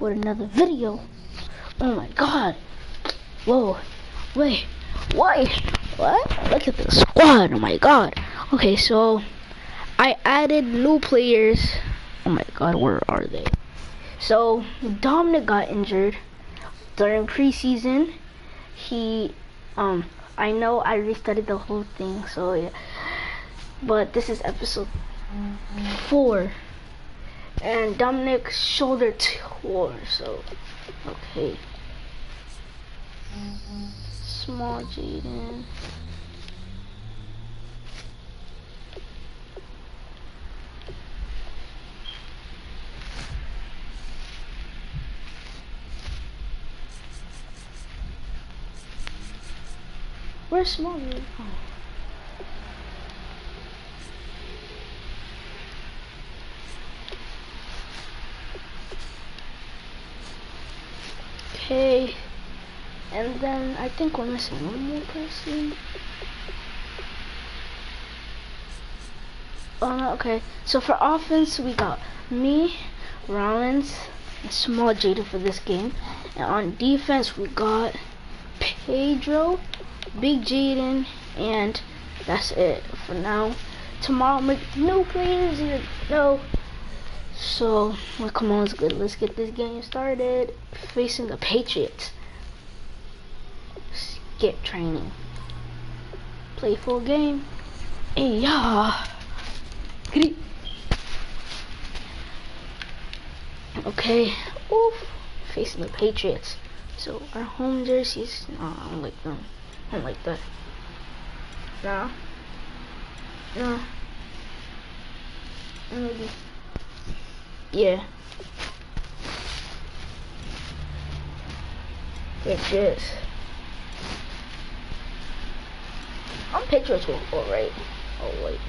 with another video. Oh my god. Whoa. Wait. What? Look at the squad. Oh my god. Okay, so I added new players. Oh my god, where are they? So Dominic got injured during preseason. I know I restarted the whole thing, so yeah. But this is episode 4. And Dominic's shoulder tore, so okay. Small Jaden. Where's Small Jaden? Oh. Okay, and then I think we're missing one more person. Oh no, okay. So for offense, we got me, Rollins, and Small Jaden for this game. And on defense, we got Pedro, Big Jaden, and that's it for now. Tomorrow, I'll make new players, you know. So, well, come on, let's get this game started. Facing the Patriots. Skip training. Play full game. Hey, yeah. Okay. Oof. Facing the Patriots. So, our home jerseys. No, I don't like them. I don't like that. No. No. Maybe. Yeah. It is. I'm Patriots with 4, right? Oh wait.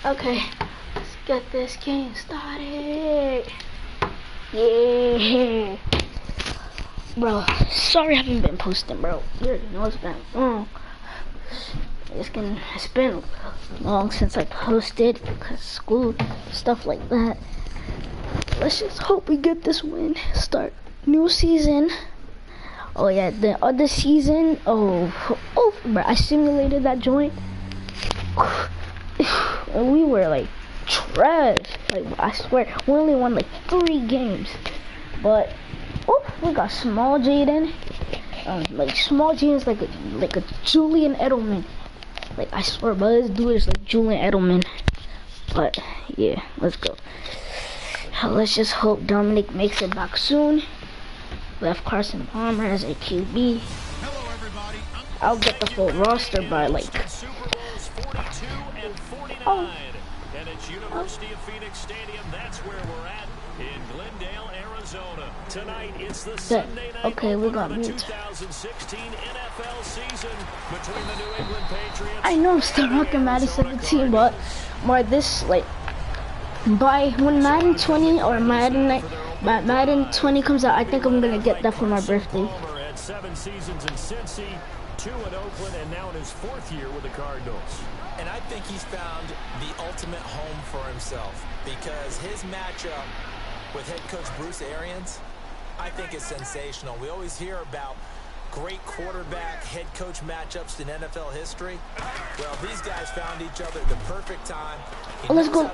Okay, let's get this game started. Yeah. Bro, sorry I haven't been posting, bro. You already know it's been long. It's been long since I posted because school, stuff like that. Let's just hope we get this win. Start new season. Oh yeah, the other season. Oh, bro, I simulated that joint. And we were like trash. Like I swear, we only won like 3 games. But we got Small Jaden. Like Small Jaden's like a Julian Edelman. Like I swear, bro, this dude is like Julian Edelman. But yeah, let's go. Let's just hope Dominic makes it back soon. We have Carson Palmer as a QB. Hello, everybody. I'll get the full roster by like. Oh. And it's University of Phoenix Stadium. That's where we're at in Glendale, Arizona. Tonight it's the Sunday night okay, we got the 2016 NFL season between the New England Patriots. I know I'm still rocking Madden 17, but more this like by when Madden 20 or Madden 20 comes out, I think I'm gonna get that for my birthday. Had 7 seasons in Cincy, 2 in Oakland, and now in his 4th year with the Cardinals. And I think he's found the ultimate home for himself because his matchup with head coach Bruce Arians, I think is sensational. We always hear about great quarterback head coach matchups in NFL history. Well, these guys found each other at the perfect time. Let's go.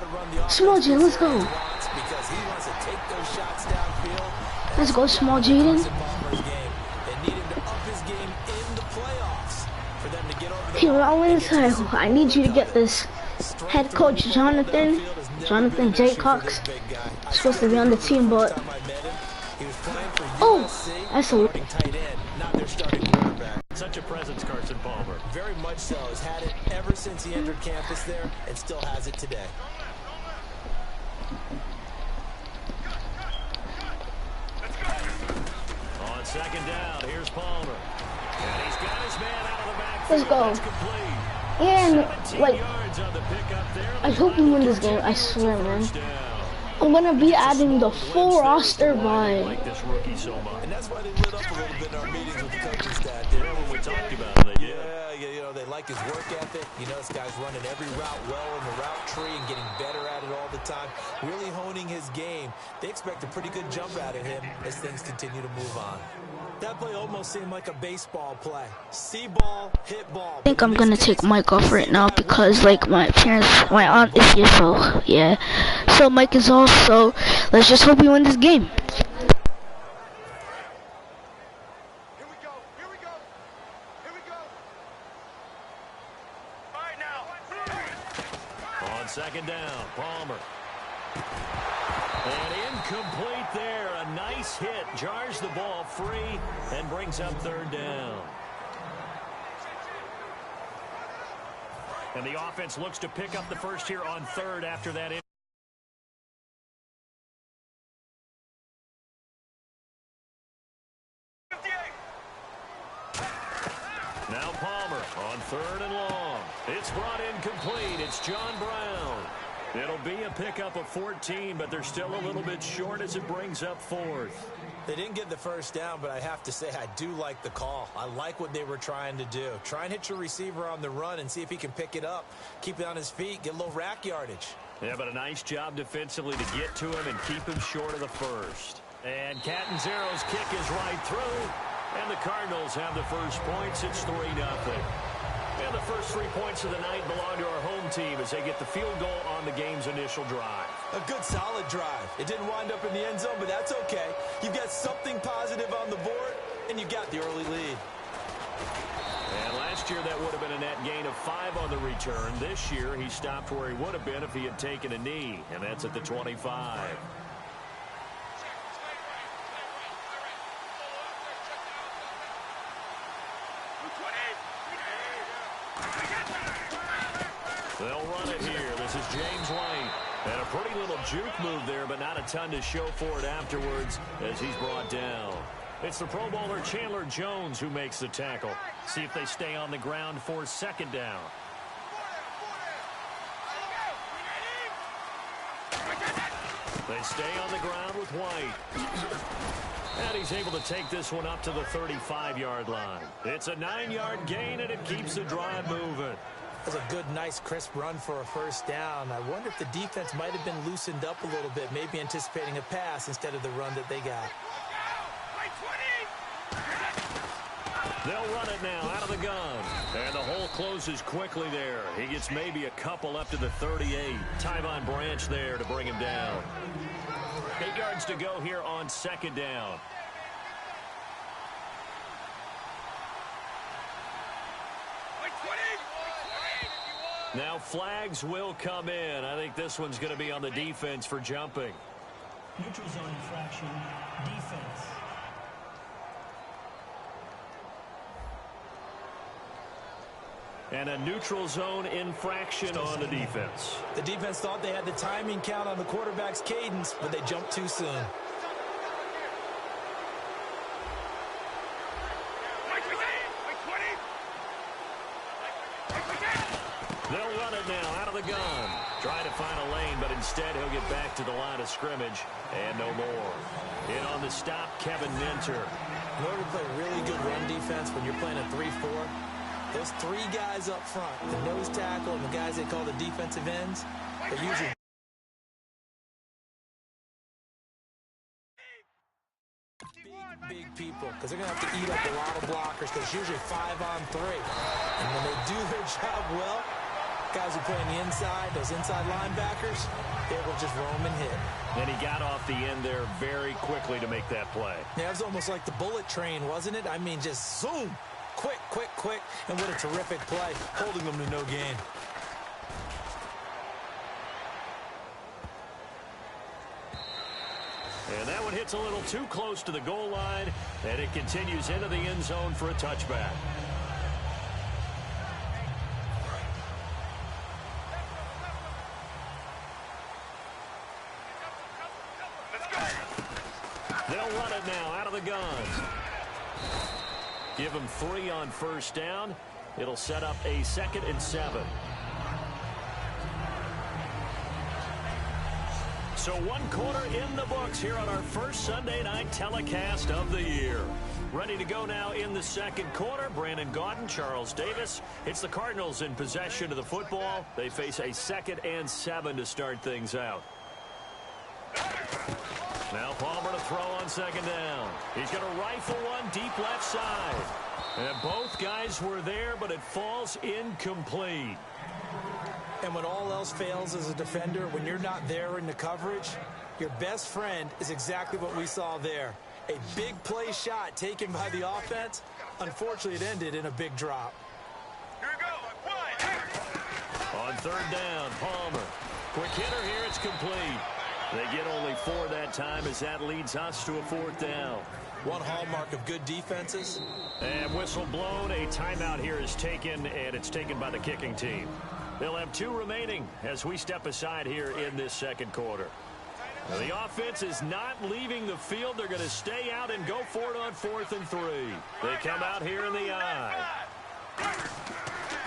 Small Jaden, let's go. Because he wants to take those shots downfield. Let's go, Small Jaden. They need him to up his game in the playoffs for them to get over the Hey, Rollins, I need you to get this. Head coach Jonathan J. Cox supposed to be on the team, but that's a such a presence, Carson Palmer. Very much so. Has had it ever since he entered campus there and still has it today. On second down, here's Palmer. And he's got his man out of the backfield. Let's go. And like, I hope we win this game. I swear, man. I'm gonna be adding the full roster by. And that's why they lit up a little bit in our meetings with the coaching staff. There, when we talked about it, you know, they like his work ethic. You know, this guy's running every route well in the route tree and getting better at it all the time, really honing his game. They expect a pretty good jump out of him as things continue to move on. That play almost seemed like a baseball play. See ball, hit ball. I think I'm gonna take Mike off right now because like my aunt is here, so yeah. So Mike is off, so let's just hope we win this game. On second down, Palmer. And incomplete there. A nice hit. Jars the ball free and brings up third down. And the offense looks to pick up the first here on third after that. Now Palmer on third and long. It's brought in complete. It's John Brown. It'll be a pickup of 14, but they're still a little bit short as it brings up fourth. They didn't get the first down, but I have to say I do like the call. I like what they were trying to do. Try and hit your receiver on the run and see if he can pick it up. Keep it on his feet, get a little rack yardage. Yeah, but a nice job defensively to get to him and keep him short of the first. And Catanzaro's kick is right through. And the Cardinals have the first points. It's 3-0. And the first 3 points of the night belong to our home team as they get the field goal on the game's initial drive. A good, solid drive. It didn't wind up in the end zone, but that's okay. You've got something positive on the board, and you got the early lead. And last year, that would have been a net gain of 5 on the return. This year, he stopped where he would have been if he had taken a knee, and that's at the 25. They'll run it here. This is James White. And a pretty little juke move there, but not a ton to show for it afterwards as he's brought down. It's the Pro Bowler Chandler Jones who makes the tackle. See if they stay on the ground for second down. They stay on the ground with White. And he's able to take this one up to the 35-yard line. It's a 9-yard gain, and it keeps the drive moving. That's a good, nice, crisp run for a first down. I wonder if the defense might have been loosened up a little bit, maybe anticipating a pass instead of the run that they got. They'll run it now out of the gun. And the hole closes quickly there. He gets maybe a couple up to the 38. Tyvon Branch there to bring him down. 8 yards to go here on second down. Now flags will come in. I think this one's going to be on the defense for jumping. Neutral zone infraction, defense. And a neutral zone infraction on the defense. The defense thought they had the timing count on the quarterback's cadence, but they jumped too soon. They'll run it now out of the gun. Trying to find a lane, but instead he'll get back to the line of scrimmage. And no more. In on the stop, Kevin Minter. In order to play really good run defense when you're playing a 3-4, those 3 guys up front, the nose tackle and the guys they call the defensive ends, they're usually big people because they're going to have to eat up a lot of blockers because it's usually 5-on-3. And when they do their job well, guys who play on the inside, those inside linebackers, they will just roam and hit. And he got off the end there very quickly to make that play. Yeah, it was almost like the bullet train, wasn't it? I mean, just zoom. Quick, quick, quick. And what a terrific play, holding them to no gain. And that one hits a little too close to the goal line, and it continues into the end zone for a touchback. They'll run it now out of the gun. Give them 3 on first down. It'll set up a 2nd and 7. So one quarter in the books here on our first Sunday night telecast of the year. Ready to go now in the second quarter. Brandon Gaudin, Charles Davis. It's the Cardinals in possession of the football. They face a 2nd and 7 to start things out. Now Palmer to throw on 2nd down. He's going to rifle one deep left side. And both guys were there, but it falls incomplete. And when all else fails as a defender, when you're not there in the coverage, your best friend is exactly what we saw there. A big play shot taken by the offense. Unfortunately, it ended in a big drop. On 3rd down, Palmer. Quick hitter here, it's complete. They get only 4 that time as that leads us to a 4th down. One hallmark of good defenses. And whistle blown. A timeout here is taken, and it's taken by the kicking team. They'll have 2 remaining as we step aside here in this second quarter. Now, the offense is not leaving the field. They're going to stay out and go for it on 4th and 3. They come out here in the I.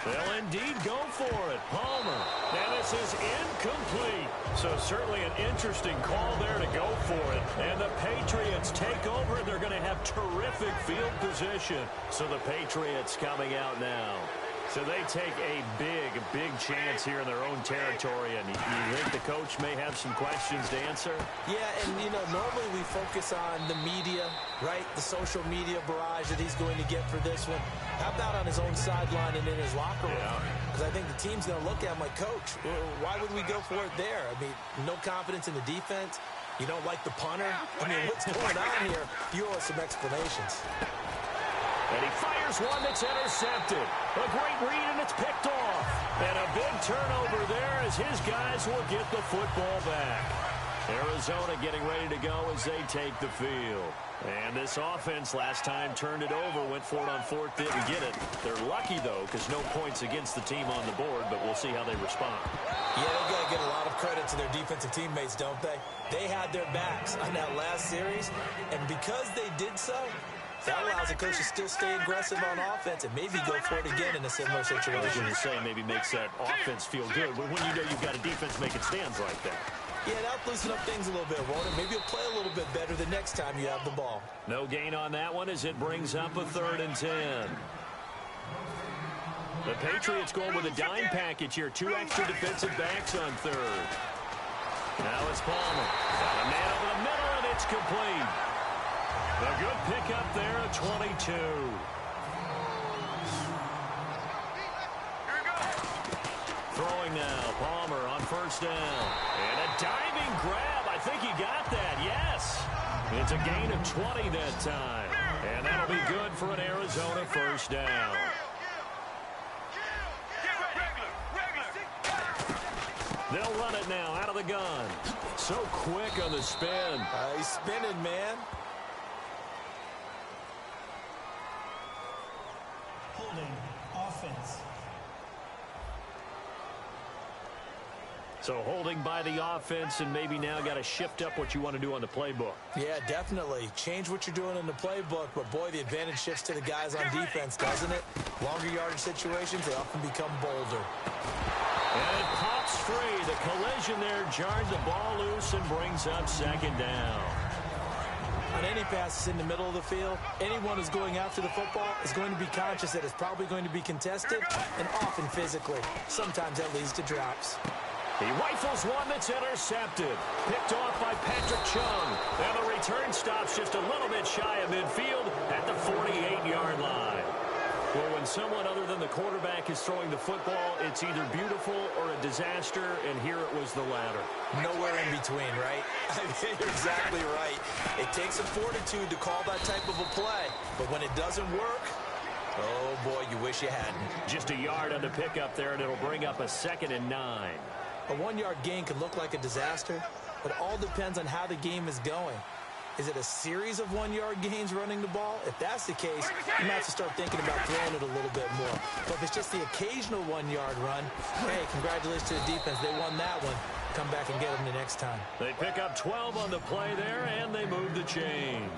They'll indeed go for it. Palmer. And this is incomplete. So certainly an interesting call there to go for it. And the Patriots take over, and they're going to have terrific field position. So the Patriots coming out now. So they take a big chance here in their own territory. And you think the coach may have some questions to answer? Yeah, and, normally we focus on the media, right? The social media barrage that he's going to get for this one. How about on his own sideline and in his locker room? Because I think the team's going to look at him like, Coach, why would we go for it there? I mean, no confidence in the defense. You don't like the punter? I mean, what's going on here? You owe us some explanations. And he fires one that's intercepted. A great read, and it's picked off. And a big turnover there as his guys will get the football back. Arizona getting ready to go as they take the field. And this offense last time turned it over, went for it on 4th, didn't get it. They're lucky, though, because no points against the team on the board, but we'll see how they respond. Yeah, they've got to get a lot of credit to their defensive teammates, don't they? They had their backs on that last series, and because they did so, that allows the coach to still stay aggressive on offense and maybe go for it again in a similar situation. I was going to say maybe makes that offense feel good, but when you know you've got a defense making stands like that. Yeah, that'll loosen up things a little bit, won't it? Maybe you'll play a little bit better the next time you have the ball. No gain on that one as it brings up a 3rd and 10. The Patriots going with a dime package here. 2 extra defensive backs on 3rd. Now it's Palmer. Got a man over the middle, and it's complete. A good pickup there at 22. Throwing now, Palmer on 1st down. And a diving grab. I think he got that, yes. It's a gain of 20 that time. And that'll be good for an Arizona 1st down. They'll run it now out of the gun. So quick on the spin. He's spinning, man. Holding offense. So holding by the offense, and maybe now got to shift up what you want to do on the playbook. Yeah, definitely. Change what you're doing in the playbook, but boy, the advantage shifts to the guys on defense, doesn't it? Longer yardage situations, they often become bolder. And it pops free. The collision there jarred the ball loose and brings up 2nd down. On any passes in the middle of the field, anyone who's going after the football is going to be conscious that it's probably going to be contested and often physically. Sometimes that leads to drops. He rifles one that's intercepted. Picked off by Patrick Chung. And the return stops just a little bit shy of midfield at the 48-yard line. Well, when someone other than the quarterback is throwing the football, it's either beautiful or a disaster, and here it was the latter. Nowhere in between, right? I mean, you're exactly right. It takes some fortitude to call that type of a play, but when it doesn't work, oh boy, you wish you hadn't. Just a yard on the pickup there, and it'll bring up a 2nd and 9. A 1-yard gain can look like a disaster, but it all depends on how the game is going. Is it a series of 1-yard gains running the ball? If that's the case, you might have to start thinking about throwing it a little bit more. But if it's just the occasional 1-yard run, hey, congratulations to the defense. They won that one. Come back and get them the next time. They pick up 12 on the play there, and they move the chains.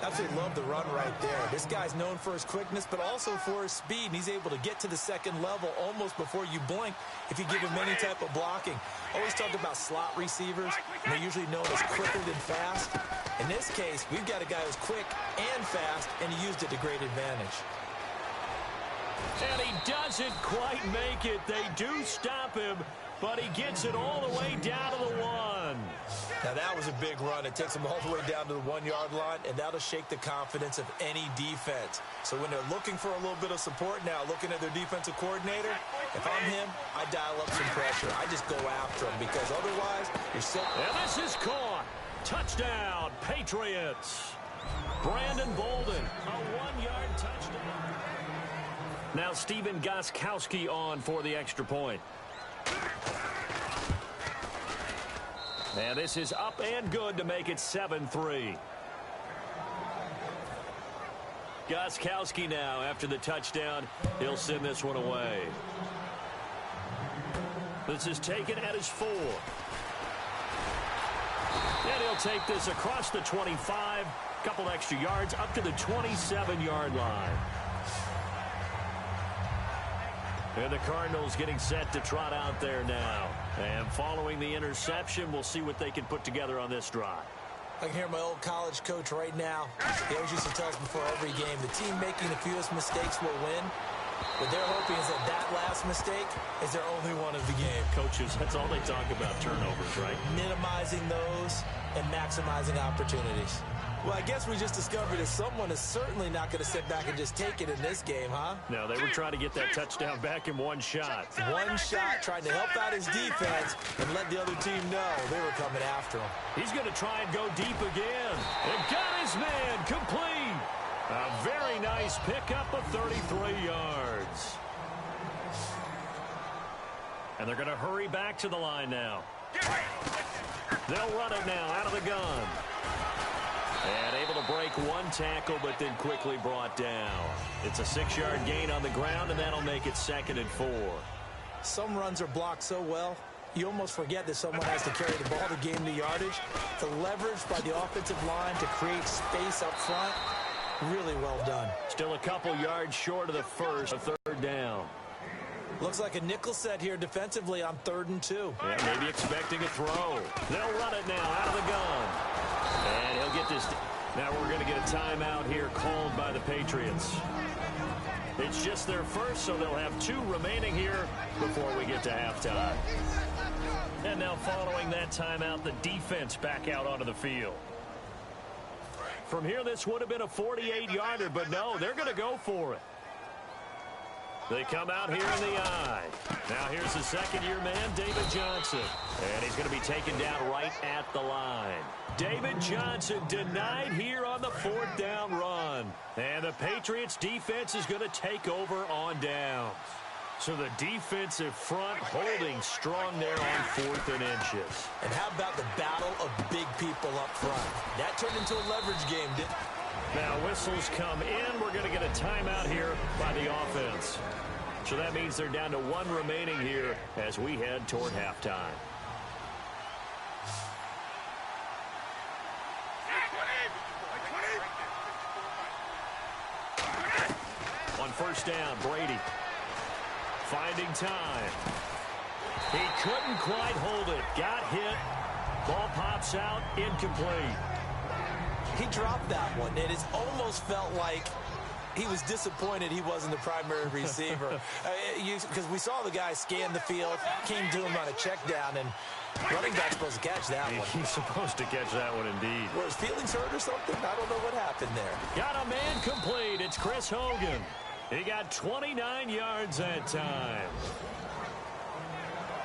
Absolutely love the run right there. This guy's known for his quickness, but also for his speed. And he's able to get to the second level almost before you blink if you give him any type of blocking. Always talk about slot receivers, and they're usually known as quicker than fast. In this case, we've got a guy who's quick and fast, and he used it to great advantage. And he doesn't quite make it. They do stop him, but he gets it all the way down to the 1. Now, that was a big run. It takes them all the way down to the 1-yard line, and that'll shake the confidence of any defense. So when they're looking for a little bit of support now, looking at their defensive coordinator, if I'm him, I dial up some pressure. I just go after him because otherwise you're set. And this is caught. Touchdown, Patriots. Brandon Baldwin, a 1-yard touchdown. Now Stephen Gostkowski on for the extra point. And this is up and good to make it 7-3. Gostkowski now, after the touchdown, he'll send this one away. This is taken at his 4. And he'll take this across the 25, couple extra yards, up to the 27-yard line. And the Cardinals getting set to trot out there now. And following the interception, we'll see what they can put together on this drive. I can hear my old college coach right now. He always used to tell us before every game, the team making the fewest mistakes will win. What they're hoping is that that last mistake is their only one of the game. Coaches, that's all they talk about, turnovers, right? Minimizing those and maximizing opportunities. Well, I guess we just discovered that someone is certainly not going to sit back and just take it in this game, huh? No, they were trying to get that touchdown back in one shot. One shot, trying to help out his defense and let the other team know they were coming after him. He's going to try and go deep again. And got his man complete. A very nice pickup of 33 yards. And they're going to hurry back to the line now. They'll run it now out of the gun. And able to break one tackle, but then quickly brought down. It's a 6-yard gain on the ground, and that'll make it 2nd and 4. Some runs are blocked so well, you almost forget that someone has to carry the ball to gain the yardage. The leverage by the offensive line to create space up front, really well done. Still a couple yards short of the first, a 3rd down. Looks like a nickel set here defensively on 3rd and 2. Yeah, maybe expecting a throw. They'll run it now out of the gun. And he'll get this. Now we're going to get a timeout here called by the Patriots. It's just their first, so they'll have 2 remaining here before we get to halftime. And now following that timeout, the defense back out onto the field. From here, this would have been a 48-yarder, but no, they're going to go for it. They come out here in the eye. Now here's the 2nd-year man, David Johnson. And he's going to be taken down right at the line. David Johnson denied here on the 4th down run. And the Patriots defense is going to take over on downs. So the defensive front holding strong there on 4th and inches. And how about the battle of big people up front? That turned into a leverage game, didn't it? Now whistles come in. We're going to get a timeout here by the offense. So that means they're down to 1 remaining here as we head toward halftime. On 1st down, Brady finding time. He couldn't quite hold it. Got hit. Ball pops out. Incomplete. He dropped that one, and it almost felt like he was disappointed he wasn't the primary receiver. Because we saw the guy scan the field, came to him on a check down, and running back's supposed to catch that one. He's supposed to catch that one indeed. Were his feelings hurt or something? I don't know what happened there. Got a man complete. It's Chris Hogan. He got 29 yards that time.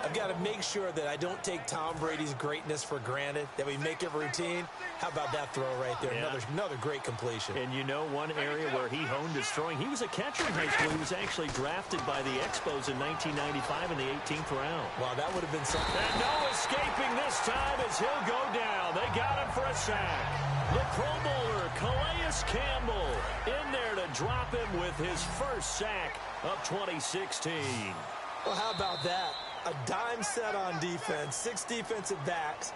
I've got to make sure that I don't take Tom Brady's greatness for granted, that we make it routine. How about that throw right there? Yeah. Another great completion. And you know one area where he honed his throwing, he was a catcher in high school. He was actually drafted by the Expos in 1995 in the 18th round. Wow, that would have been something. And no escaping this time as he'll go down. They got him for a sack. The Pro Bowler, Calais Campbell, in there to drop him with his first sack of 2016. Well, how about that? A dime set on defense, 6 defensive backs.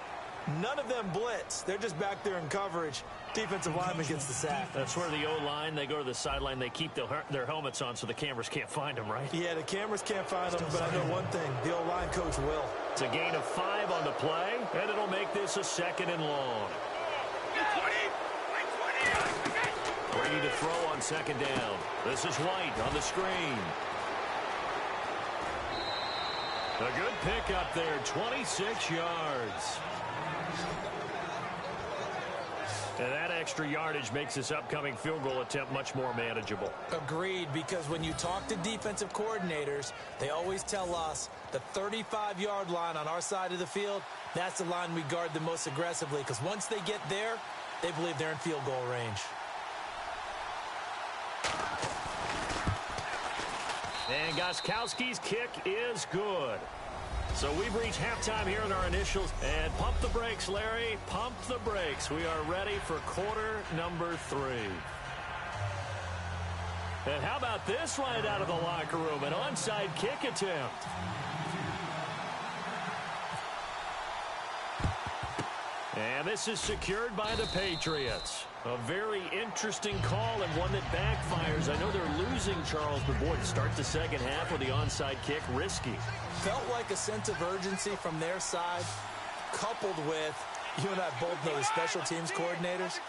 None of them blitz. They're just back there in coverage. Defensive lineman gets the sack. That's where the O-line, they go to the sideline, they keep their helmets on so the cameras can't find them, right? Yeah, the cameras can't find them, but I know one thing. The O-line coach will. It's a gain of 5 on the play, and it'll make this a 2nd and long. Ready to throw on 2nd down. This is White on the screen. A good pick up there, 26 yards. And that extra yardage makes this upcoming field goal attempt much more manageable. Agreed, because when you talk to defensive coordinators, they always tell us the 35-yard line on our side of the field, that's the line we guard the most aggressively, because once they get there, they believe they're in field goal range. And Gostkowski's kick is good. So we've reached halftime here in our initials. And pump the brakes, Larry. Pump the brakes. We are ready for quarter number 3. And how about this right out of the locker room? An onside kick attempt. And this is secured by the Patriots. A very interesting call and one that backfires. I know they're losing, Charles, but boy, to start the second half with the onside kick, risky. Felt like a sense of urgency from their side, coupled with, you and I both know the special teams coordinators,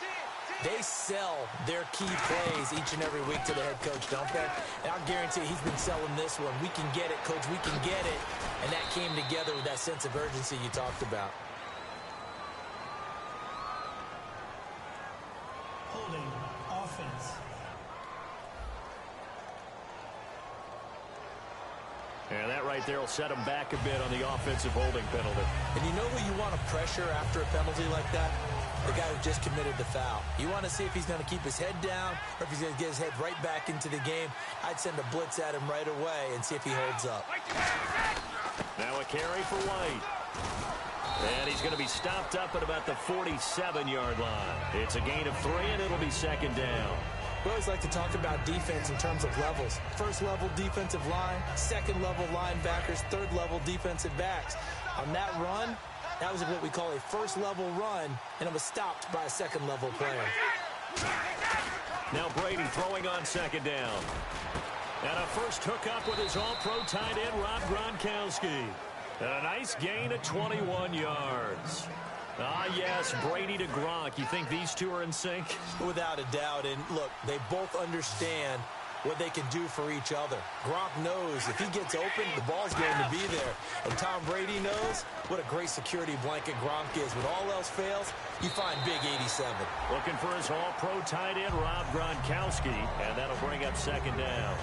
they sell their key plays each and every week to the head coach, don't they? And I'll guarantee he's been selling this one. We can get it, coach, we can get it. And that came together with that sense of urgency you talked about. Holding offense. And that right there will set him back a bit on the offensive holding penalty. And you know who you want to pressure after a penalty like that? The guy who just committed the foul. You want to see if he's going to keep his head down or if he's going to get his head right back into the game. I'd send a blitz at him right away and see if he holds up. Now a carry for White. And he's going to be stopped up at about the 47-yard line. It's a gain of 3, and it'll be 2nd down. We always like to talk about defense in terms of levels. First-level defensive line, second-level linebackers, third-level defensive backs. On that run, that was what we call a first-level run, and it was stopped by a second-level player. Now Brady throwing on 2nd down. And a first hookup with his all-pro tight end, Rob Gronkowski. And a nice gain of 21 yards. Ah, yes, Brady to Gronk. You think these two are in sync? Without a doubt. And, look, they both understand what they can do for each other. Gronk knows if he gets open, the ball's going to be there. And Tom Brady knows what a great security blanket Gronk is. When all else fails, you find Big 87. Looking for his all-pro tight end, Rob Gronkowski. And that'll bring up 2nd down.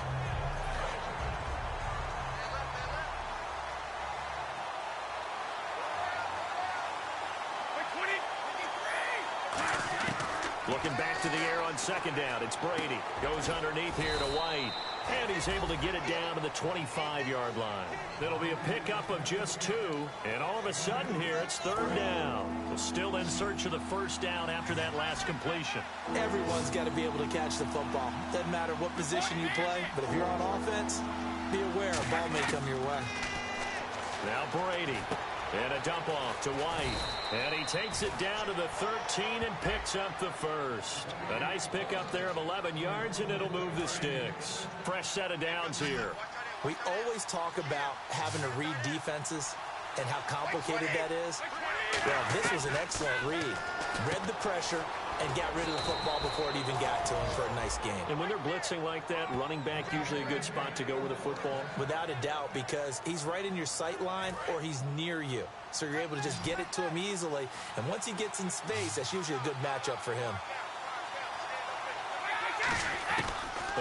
Looking back to the air on 2nd down. It's Brady. Goes underneath here to White. And he's able to get it down to the 25-yard line. That'll be a pickup of just 2. And all of a sudden here, it's 3rd down. We're still in search of the 1st down after that last completion. Everyone's got to be able to catch the football. Doesn't matter what position you play, but if you're on offense, be aware a ball may come your way. Now Brady. And a dump off to White. And he takes it down to the 13 and picks up the 1st. A nice pickup there of 11 yards, and it'll move the sticks. Fresh set of downs here. We always talk about having to read defenses and how complicated that is. Well, this was an excellent read. Read the pressure and got rid of the football before it even got to him for a nice game. And when they're blitzing like that, running back usually a good spot to go with the football? Without a doubt, because he's right in your sight line or he's near you. So you're able to just get it to him easily. And once he gets in space, that's usually a good matchup for him.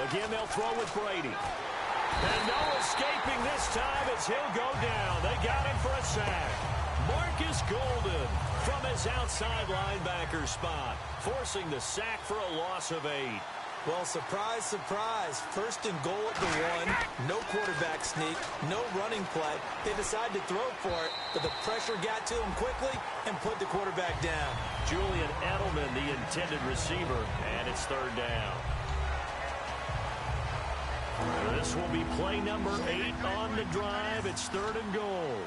Again, they'll throw with Brady. And no escaping this time as he'll go down. They got him for a sack. Marcus Golden from his outside linebacker spot, forcing the sack for a loss of 8. Well, surprise, surprise. 1st and goal at the 1. No quarterback sneak. No running play. They decide to throw for it, but the pressure got to him quickly and put the quarterback down. Julian Edelman, the intended receiver, and it's 3rd down. This will be play number 8 on the drive. It's 3rd and goal.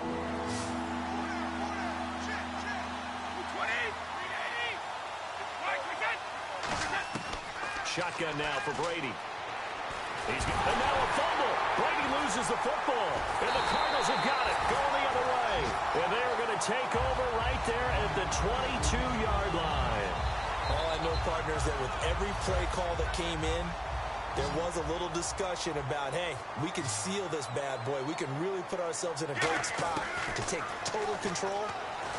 shotgun now for Brady. And now a fumble. Brady loses the football. And the Cardinals have got it. Going the other way. And they are going to take over right there at the 22-yard line. Oh, I know, partners, that with every play call that came in, there was a little discussion about, hey, we can seal this bad boy. We can really put ourselves in a great spot to take total control.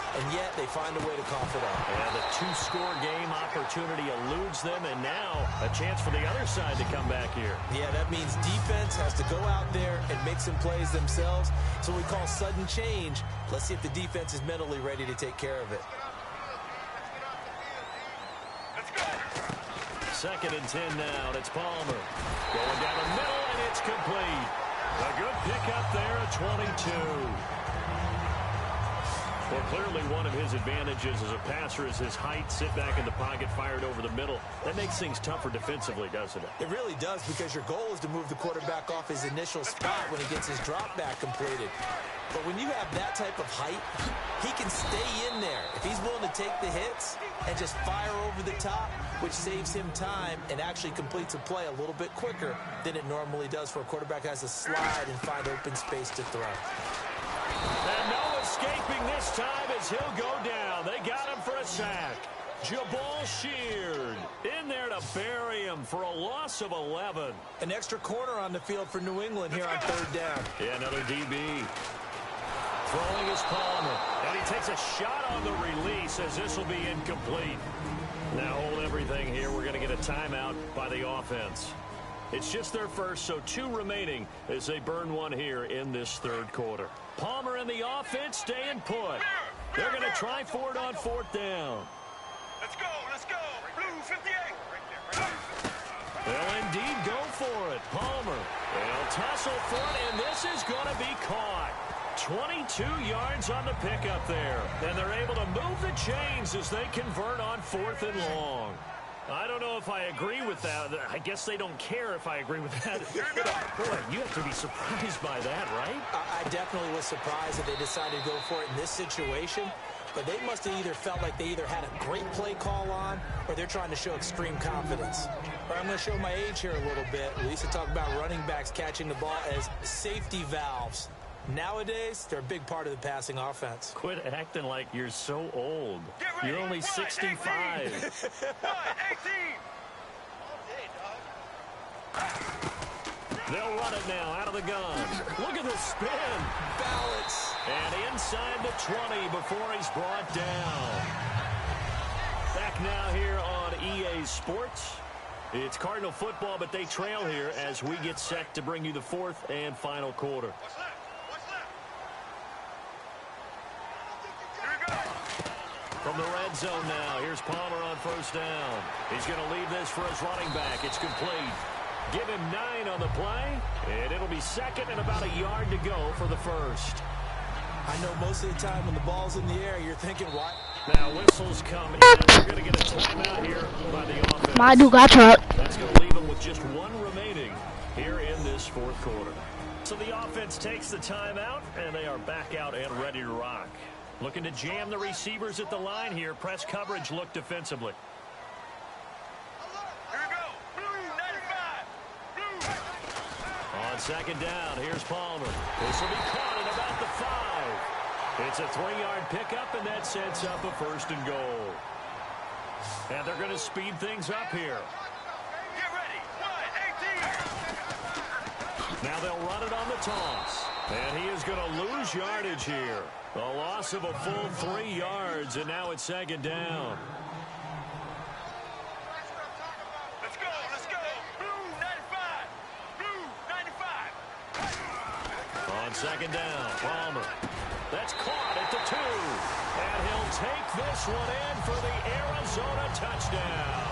And yet they find a way to cough it up. And the two-score game opportunity eludes them, and now a chance for the other side to come back here. Yeah, that means defense has to go out there and make some plays themselves. So we call sudden change. Let's see if the defense is mentally ready to take care of it. Second and 10 now, and it's Palmer. Going down the middle, and it's complete. A good pickup there at 22. Well, clearly one of his advantages as a passer is his height. Sit back in the pocket, fired over the middle. That makes things tougher defensively, doesn't it? It really does, because your goal is to move the quarterback off his initial spot when he gets his drop back completed. But when you have that type of height, he can stay in there. If he's willing to take the hits and just fire over the top, which saves him time and actually completes a play a little bit quicker than it normally does for a quarterback who has to slide and find open space to throw. And no escaping this time as he'll go down. They got him for a sack. Jabal Sheard in there to bury him for a loss of 11. An extra corner on the field for New England here on third down. Yeah, another DB. Throwing is Palmer. And he takes a shot on the release as this will be incomplete. Now hold everything here. We're going to get a timeout by the offense. It's just their first, so 2 remaining as they burn one here in this third quarter. Palmer and the offense staying put. They're going to try for it on fourth down. Let's go. Blue 58. They'll indeed go for it. Palmer. They'll tussle for it, and this is going to be caught. 22 yards on the pickup there. And they're able to move the chains as they convert on fourth and long. I don't know if I agree with that. I guess they don't care if I agree with that. Boy, you have to be surprised by that, right? I definitely was surprised that they decided to go for it in this situation. But they must have either felt like they either had a great play call on or they're trying to show extreme confidence. Or I'm going to show my age here a little bit. We used to talk about running backs catching the ball as safety valves. Nowadays, they're a big part of the passing offense. Quit acting like you're so old. You're only 65. 18. They'll run it now out of the gun. Look at the spin. Balance. And inside the 20 before he's brought down. Back now here on EA Sports. It's Cardinal football, but they trail here as we get set to bring you the fourth and final quarter. From the red zone now, here's Palmer on first down. He's going to leave this for his running back. It's complete. Give him 9 on the play, and it'll be second and about a yard to go for the first. I know most of the time when the ball's in the air, you're thinking, what? Now whistles come in. They're going to get a timeout here by the offense. My dude got truck. That's going to leave them with just 1 remaining here in this fourth quarter. So the offense takes the timeout, and they are back out and ready to rock. Looking to jam the receivers at the line here. Press coverage look defensively. Here we go. Blue 95. Blue. On second down, here's Palmer. This will be caught at about the 5. It's a 3-yard pickup, and that sets up a first and goal. And they're going to speed things up here. Get ready. 18. Now they'll run it on the toss. And he is going to lose yardage here. A loss of a full 3 yards, and now it's second down. Let's go. Blue 95. Blue 95. On second down, Palmer. That's caught at the 2. And he'll take this one in for the Arizona touchdown.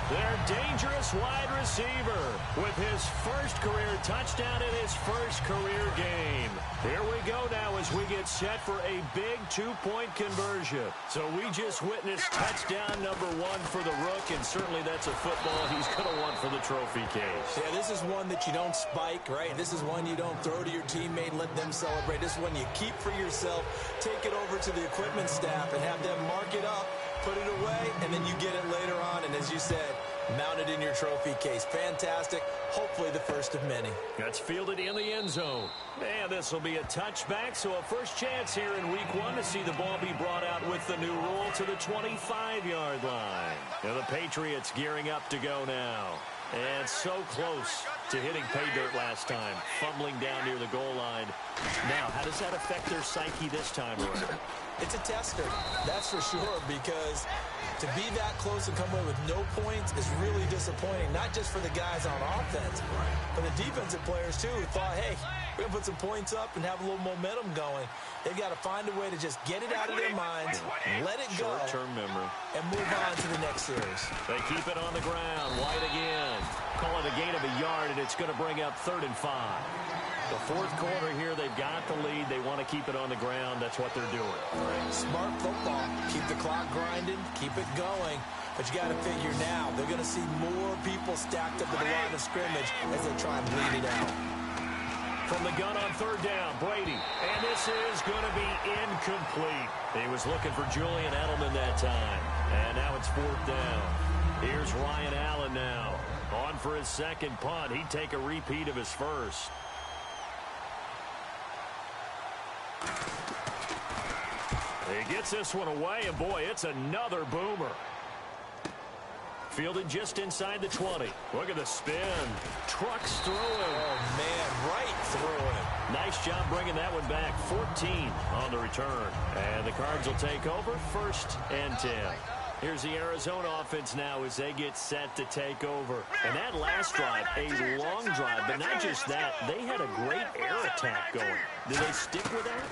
Their dangerous wide receiver with his first career touchdown in his first career game. Here we go now as we get set for a big 2-point conversion. So we just witnessed touchdown number 1 for the Rook, and certainly that's a football he's going to want for the trophy case. Yeah, this is one that you don't spike, right? This is one you don't throw to your teammate and let them celebrate. This is one you keep for yourself, take it over to the equipment staff and have them mark it up, put it away, and then you get it later on. And as you said, Mounted in your trophy case. Fantastic. Hopefully the first of many. That's fielded in the end zone. And this will be a touchback, so a first chance here in week 1 to see the ball be brought out with the new rule to the 25-yard line. Now the Patriots gearing up to go now. And so close to hitting pay dirt last time, fumbling down near the goal line. Now, how does that affect their psyche this time around? It's a tester, that's for sure, because to be that close and come away with no points is really disappointing, not just for the guys on offense, but the defensive players, too, who thought, hey, we're going to put some points up and have a little momentum going. They've got to find a way to just get it out of their minds, let it go, short-term memory, and move on to the next series. They keep it on the ground. White again. Call it a gain of a yard, and it's going to bring up 3rd and 5. The fourth quarter here, they've got the lead. They want to keep it on the ground. That's what they're doing. Smart football. Keep the clock grinding. Keep it going. But you got to figure now, they're going to see more people stacked up at the line of scrimmage as they try and bleed it out. From the gun on 3rd down, Brady. And this is going to be incomplete. He was looking for Julian Edelman that time. And now it's 4th down. Here's Ryan Allen now. On for his second punt. He'd take a repeat of his first. He gets this one away, and boy, it's another boomer. Fielded just inside the 20. Look at the spin. Trucks through him. Oh, man, right through him. Nice job bringing that one back. 14 on the return. And the Cards will take over 1st and 10. Here's the Arizona offense now as they get set to take over. And that last drive, a long drive, but not just that. They had a great air attack going. Do they stick with that?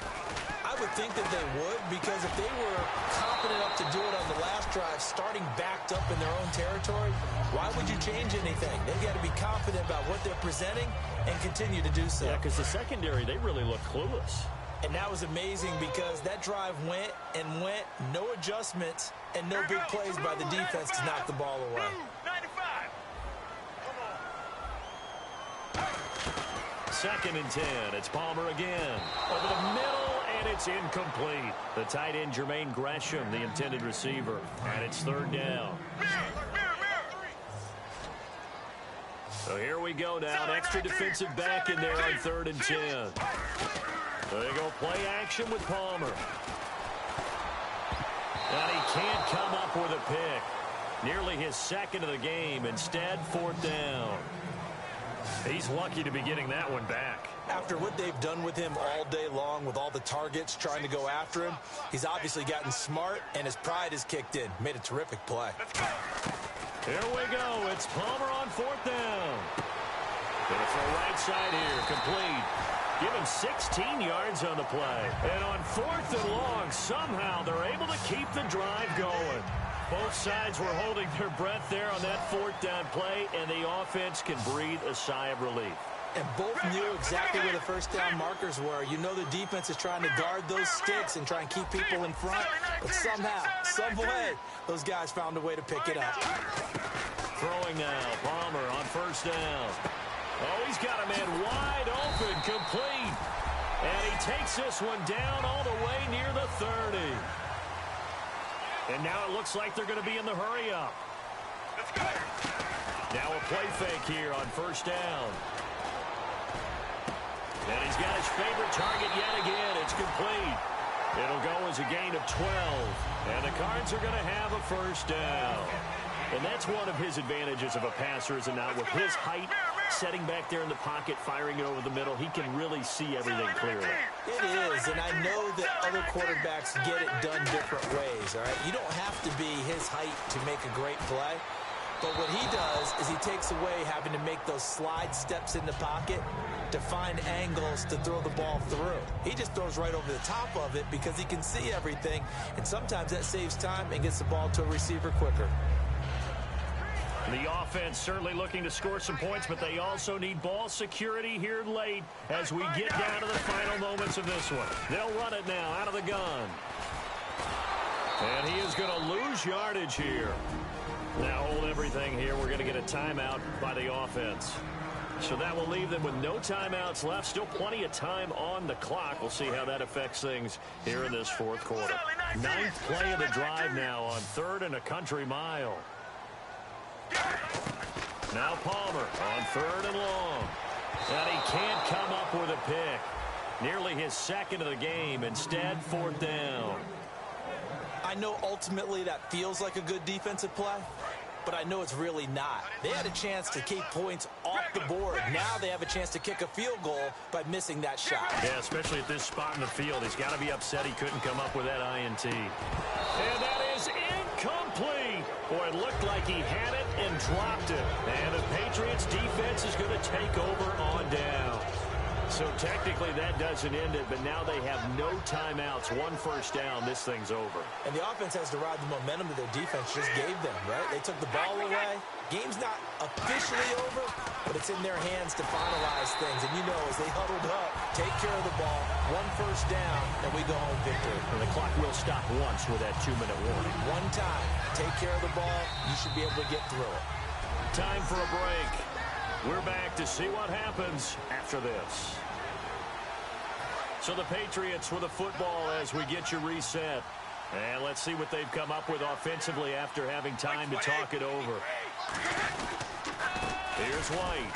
I would think that they would, because if they were confident enough to do it on the last drive, starting backed up in their own territory, why would you change anything? They've got to be confident about what they're presenting and continue to do so. Yeah, because the secondary, they really look clueless. And that was amazing because that drive went and went, no adjustments, and no big plays by the defense to knock the ball away. 95. Come on. 2nd and 10. It's Palmer again. Over the middle, and it's incomplete. The tight end, Jermaine Gresham, the intended receiver. And it's 3rd down. So here we go now. An extra defensive back in there on 3rd and 10. There you go, play action with Palmer. And he can't come up with a pick. Nearly his 2nd of the game. Instead, 4th down. He's lucky to be getting that one back. After what they've done with him all day long, with all the targets trying to go after him, he's obviously gotten smart, and his pride has kicked in. Made a terrific play. Here we go. It's Palmer on 4th down. Gonna throw right side here. Complete. Given 16 yards on the play. And on 4th and long, somehow they're able to keep the drive going. Both sides were holding their breath there on that 4th down play, and the offense can breathe a sigh of relief. And both knew exactly where the first down markers were. You know the defense is trying to guard those sticks and try and keep people in front. But somehow, some way, those guys found a way to pick it up. Throwing now, Palmer on 1st down. Oh, he's got a man wide open, complete. And he takes this one down all the way near the 30. And now it looks like they're going to be in the hurry-up. Now a play fake here on 1st down. And he's got his favorite target yet again. It's complete. It'll go as a gain of 12. And the Cards are going to have a 1st down. And that's one of his advantages of a passer, is it not? With his height, setting back there in the pocket, firing it over the middle, he can really see everything clearly. It is, and I know that other quarterbacks get it done different ways, all right? You don't have to be his height to make a great play. But what he does is he takes away having to make those slide steps in the pocket to find angles to throw the ball through. He just throws right over the top of it because he can see everything, and sometimes that saves time and gets the ball to a receiver quicker. The offense certainly looking to score some points, but they also need ball security here late as we get down to the final moments of this one. They'll run it now out of the gun. And he is going to lose yardage here. Now hold everything here. We're going to get a timeout by the offense. So that will leave them with no timeouts left. Still plenty of time on the clock. We'll see how that affects things here in this 4th quarter. 9th play of the drive now on 3rd and a country mile. Now Palmer on 3rd and long. And he can't come up with a pick. Nearly his second of the game. Instead, 4th down. I know ultimately that feels like a good defensive play, but I know it's really not. They had a chance to keep points off the board. Now they have a chance to kick a field goal by missing that shot. Yeah, especially at this spot in the field. He's got to be upset he couldn't come up with that INT. And that is incomplete. Boy, it looked like he had it and dropped it. And the Patriots defense is going to take over on down. So technically that doesn't end it, but now they have no timeouts. 1 first down, this thing's over. And the offense has to ride the momentum that their defense just gave them, right? They took the ball away. Game's not officially over, but it's in their hands to finalize things. And you know, as they huddled up, take care of the ball, 1 first down, and we go home victory. And the clock will stop once with that 2-minute warning. 1 time, take care of the ball, you should be able to get through it. Time for a break. We're back to see what happens after this. So the Patriots with the football as we get you reset. And let's see what they've come up with offensively after having time to talk it over. Here's White.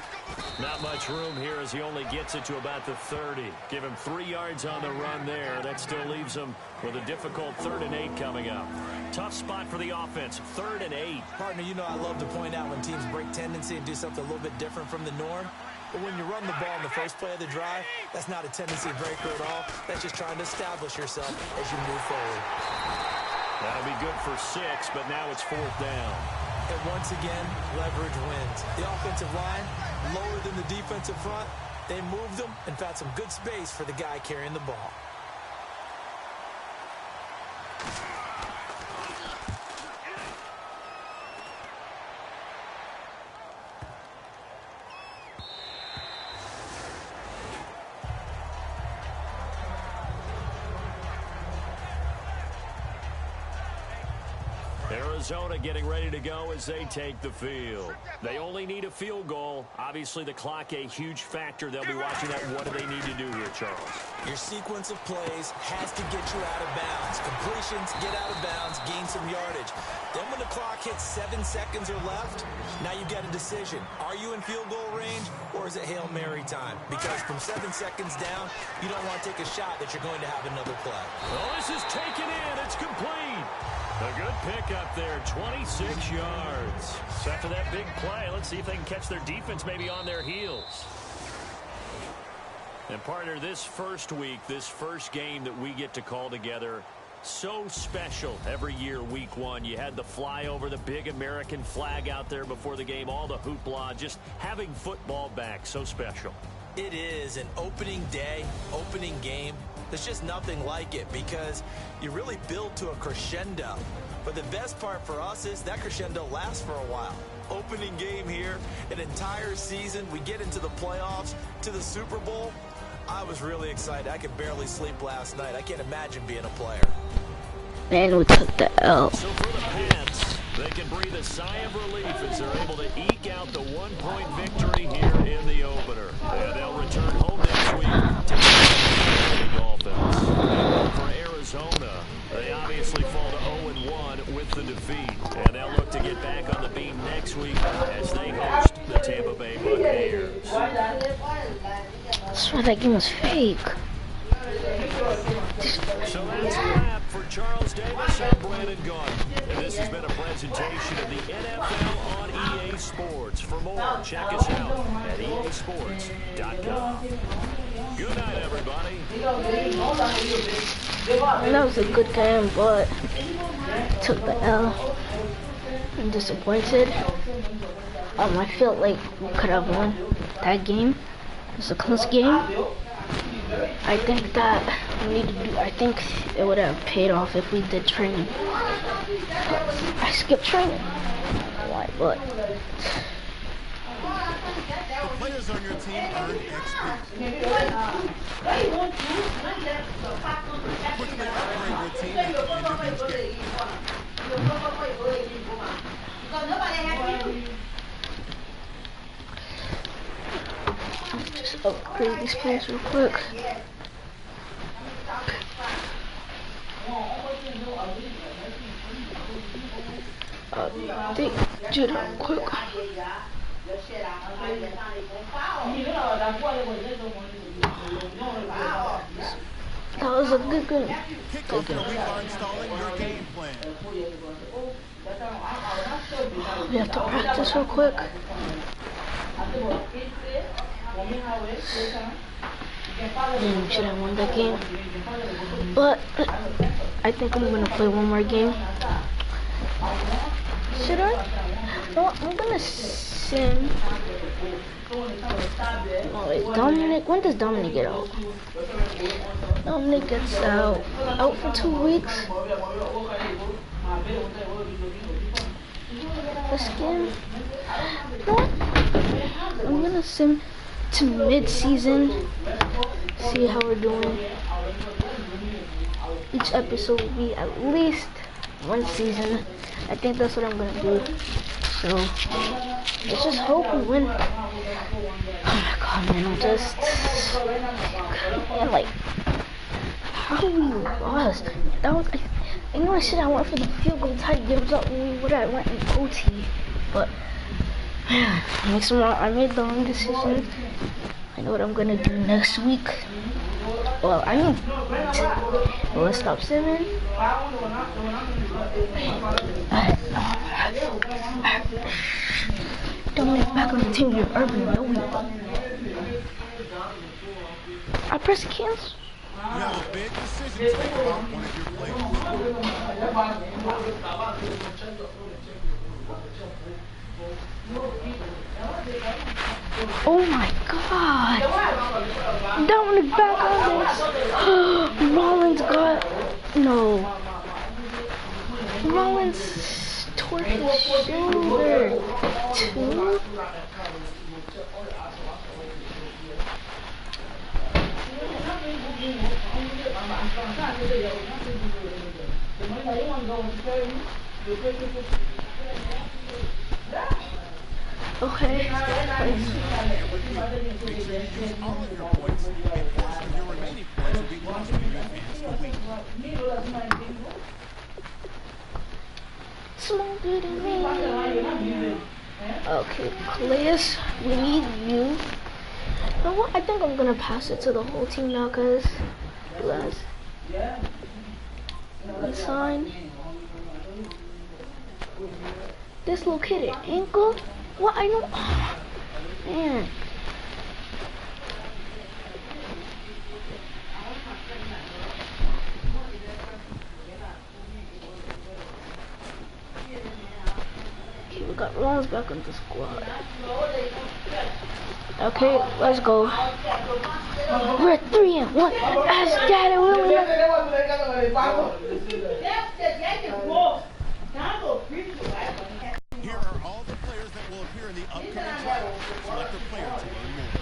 Not much room here as he only gets it to about the 30. Give him 3 yards on the run there. That still leaves him with a difficult 3rd and 8 coming up. Tough spot for the offense, 3rd and 8. Partner, you know I love to point out when teams break tendency and do something a little bit different from the norm. But when you run the ball in the first play of the drive, that's not a tendency breaker at all. That's just trying to establish yourself as you move forward. That'll be good for 6, but now it's 4th down. And once again, leverage wins. The offensive line, lower than the defensive front. They moved them and found some good space for the guy carrying the ball. Arizona getting ready to go as they take the field. They only need a field goal. Obviously, the clock a huge factor. They'll be watching that. What do they need to do here, Charles? Your sequence of plays has to get you out of bounds. Completions, get out of bounds, gain some yardage. Then when the clock hits 7 seconds or left, now you've got a decision. Are you in field goal range or is it Hail Mary time? Because from 7 seconds down, you don't want to take a shot that you're going to have another play. Oh, this is taken in. It's complete. A good pickup there, 26 yards. So after that big play, let's see if they can catch their defense maybe on their heels. And partner, this first week, this first game that we get to call together, so special every year, week 1. You had the flyover, the big American flag out there before the game, all the hoopla, just having football back, so special. It is an opening day, opening game. There's just nothing like it because you really build to a crescendo. But the best part for us is that crescendo lasts for a while. Opening game here, an entire season. We get into the playoffs, to the Super Bowl. I was really excited. I could barely sleep last night. I can't imagine being a player. And we took the L. So for the Pats, they can breathe a sigh of relief as they're able to eke out the 1-point victory here in the opener. And they'll return home next week to the Dolphins. And for Arizona, they obviously fall to 0-1 with the defeat. And they'll look to get back on the beam next week as they host the Tampa Bay Buccaneers. I swear that game was fake. So that's a wrap for Charles Davis and Brandon Gaunt. And this has been a presentation of the NFL on EA Sports. For more, check us out at easports.com. Good night, everybody. That was a good game, but took the L. I'm disappointed. I felt like we could have won that game. It was a close game. I think that we need to do. I think it would have paid off if we did training. I skipped training. Why? But the players on your team earn XP. Quickly upgrade your team into each game. just upgrade these players real quick. Update. do that quick. That was a good game. Kick off your week by installing your game plan. We have to practice real quick. Should have won that game, but I think I'm gonna play one more game. Should I? No, I'm gonna sim. Oh wait, Dominic. When does Dominic get out? Dominic gets out for 2 weeks. The skin. You know what? I'm gonna sim to mid-season. See how we're doing. Each episode will be at least 1 season. I think that's what I'm gonna do. So let's just hope we win. Oh my god, man! I'm just man, like how we lost. That was I know I said I went for the field goal tie gives up when we would have went in OT, but man, I made the wrong decision. I know what I'm gonna do next week. Well, I mean, let's stop simming. Dominic back on the team. You're urban. No, we don't. I press cancel. You have a big decision to make about one of your players. Oh my god! Dominic back on this. Rollins got no. Rollins tore his shoulder too. Okay. Make sure you use all of your points, and portion of your remaining points will be lost when you advance the week. Smoother than me. Okay, Clayus, we need you. You know what? I think I'm gonna pass it to the whole team now, cause let's sign. Dislocated ankle. What? I know. Oh, man. Okay, we got Rollins back on the squad. Okay, let's go. We're at 3-1. Ask Daddy William. Here are all the players that will appear in the upcoming draft. Select a player to learn more.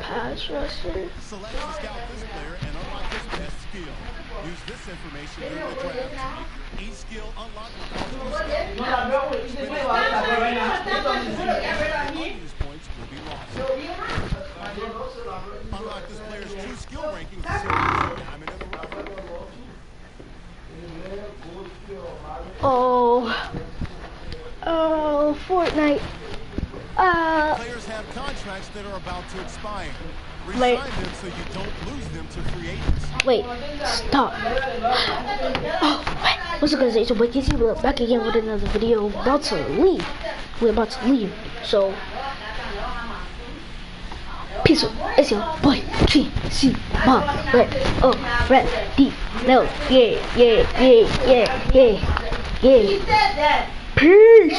Pass rusher. Select and scout this player and unlock his best skill. Use this information during the draft to make each skill unlock unused points will be lost. Unlock this player's true skill rankings to see if you diamond in the rough. Oh, Fortnite. Players have contracts that are about to expire. Resign them so you don't lose them to free agents. Wait, stop. Oh, wait. What's I gonna say? So, but you see, we're back again with another video. About to leave. We're about to leave. So, peace out. It's your boy, TC Mom. Ready. No, yeah. Peace.